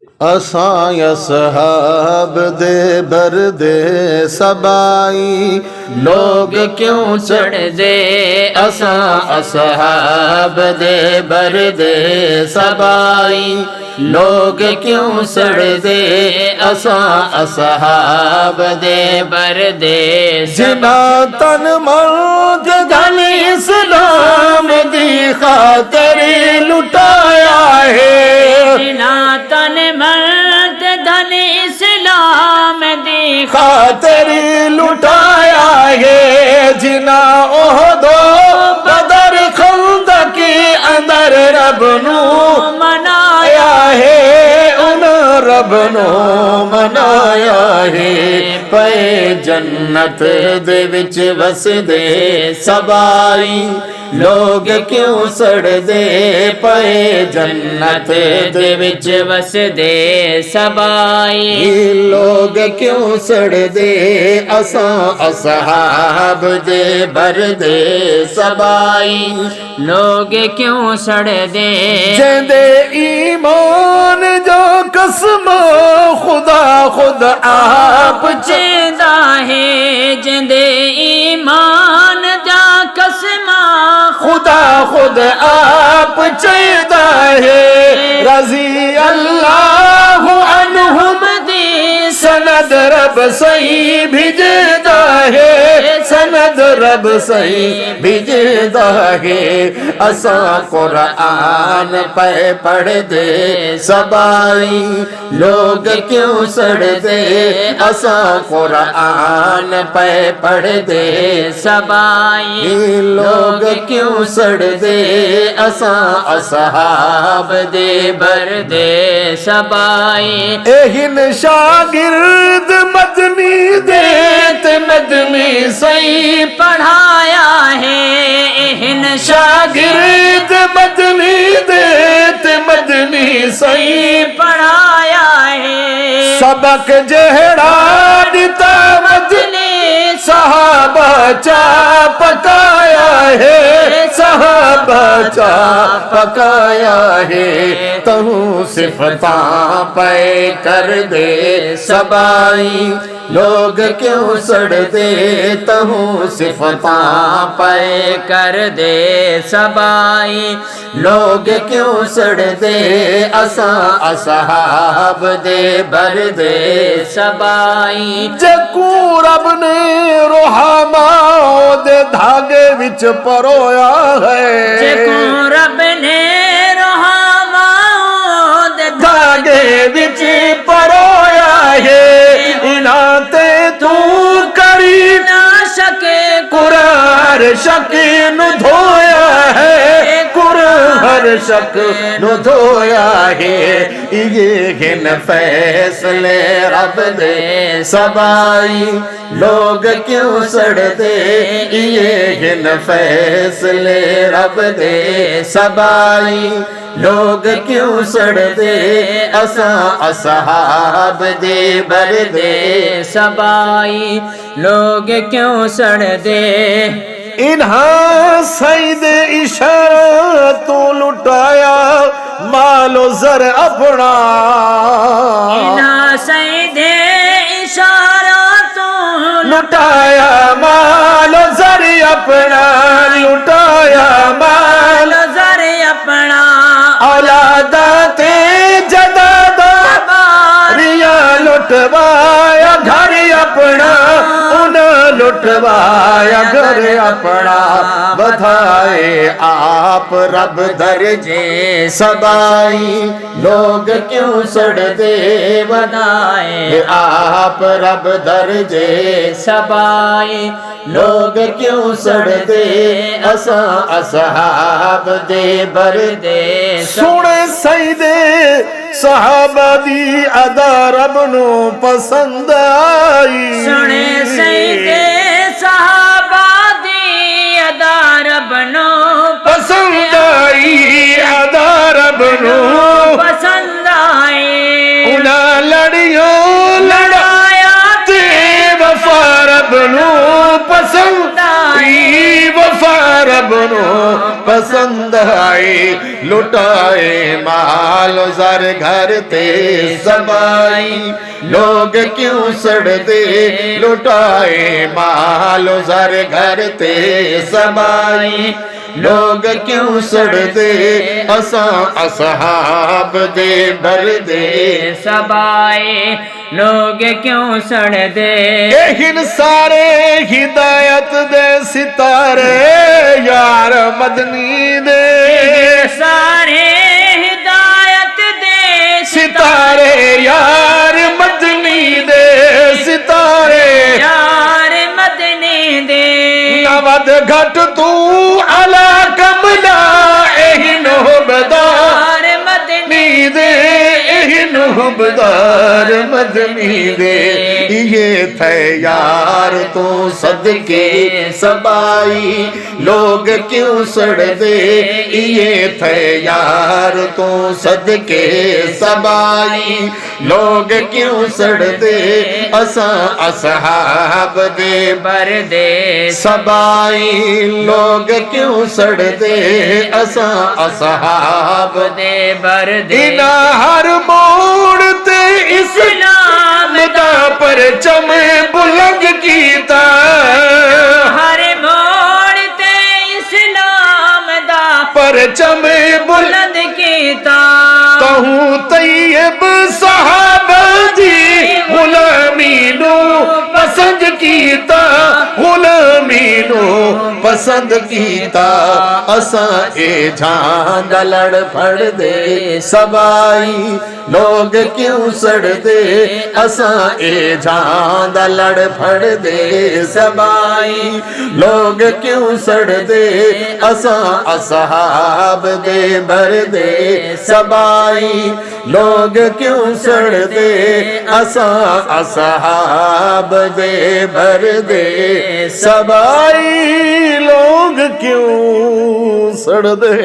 असां असहाब दे बरदे सबाई लोग क्यों चढ़ दे असां असहाब दे बरदे सबाई लोग क्यों सड़ दे असां असहाब दे बरदे जिना तन मन धन इस्लाम दी खातिर लुटाया है जिना तन मर्द धन इस्लाम दी खातिर लुटाया है जिना ओहदो बदर खंदक के अंदर रब नू मनाया है उन रब नो मनाया है पे जन्नत दे विच वसदे सबाई लोग क्यों सड़ दे पे जन्नत दे विच वसदे सबाई लोग क्यों सड़ दे असां असहाब दे बरदे सबाई लोग क्यों सड़ दे जेंदे ईमान जो कसम खुदा खुद आप चेंदा है जिंदे ईमान जा कसमा खुदा खुद आप चेदा है रजी अल्लाह अन्हुम दी सनद रब सही भिजदा है सनद रब सही भिजदा है असां कुरान पे पढ़ दे सबाई लोग क्यों सड़ दे असां कुरान पे पढ़ दे सबाई लोग क्यों सड़ दे असां असहाब दे बरदे सबाई एहिन शागिर्द मदनी दे ते मदनी सही पढ़ाया है इहन शागिर्द मदनी दे ते मदनी सही पढ़ाया है सबक जेहड़ा दिता मदनी सहाबा चा पकाया है सहाबा चा पकाया है तहू सिफता पे कर दे सबाई लोग क्यों सड़ दे तहू सिफता पे कर दे सबाई लोग क्यों सड़ दे असां असहाब दे बरदे सबाई जकू रब ने रोहमाओ दे धागे विच परोया है जकू रब ने रोहमाओ दे धागे विच परोया है इना ते तू करी ना सके कुरार शक नु धोया है कुरार शक नु धोया है ये घिन फैसले रब दे सबाई लोग क्यों सड़ दे ये घिन फैसले रब दे सबाई लोग क्यों सड़ दे असां असहाब दे बरदे सबाई लोग क्यों सड़ दे इन्हा सईद इशारा तू लुटाया मालो जर अपना इन्हा सईदे इशारा तो लुटाया मालो जर अपना लुटाया माल जर अपना औलादा ते जदादा रिया लुटवाया घर अपना उन लुटवाया घर अपना बधाए आप रब दर्जे सबाई लोग क्यों सड़ दे बनाए आप रब दर्जे सबाई लोग क्यों सड़ दे असां असहाब दे बरदे सुने सईदे सहाबा दी अदा रब नू पसंद आई सुने सईदे सहाबा दी अदा रब नू पसंद आई अदा रब नू पसंद आई उना लड़ियो लड़ाया ते वफा रब नू पसंद आई वफा रब नू पसंद आए लुटाए माल ज़र घर ते सबाई लोग क्यों सड़ते लुटाए माल ज़र घर ते सबाई लोग क्यों सड़ते असा असहाब दे भर दे सबाए लोग क्यों सड़ते एहिन सारे हिदायत दे सितारे यार मदनी दे सारे हिदायत दे सितारे यार मदनी दे सितारे यार मदनी दे नवद घट तू अला कमला एहिन हुबदार यार मदनी मदनी दे एहिन हुबदार मदनी दे ये थे यार तू सदके सबाई लोग क्यों सड़दे ये थे यार तू सदके सबाई लोग क्यों सड़दे असा असहाब दे बर दे सबाई लोग क्यों सड़दे असा असहाब दे बर दे इना हर मोड़ ते इस्लाम दा परचम बुलंद कीता हर मोड़ ते इस्लाम दा परचम बुलंद बुलंद कीता कहूं तैयब सहाबा दी गुलामी नू पसंद कीता गुलामी नू पसंद कीता असा ए जान दा लड़ फड़ दे सबाई लोग क्यों सड़दे असा ए जान दा लड़ फड़ दे सबाई लोग क्यों सड़दे असा असहाब दे भर दे सबाई लोग क्यों सड़दे असा असहाब दे भर दे सबाई लोग क्यों सड़दे।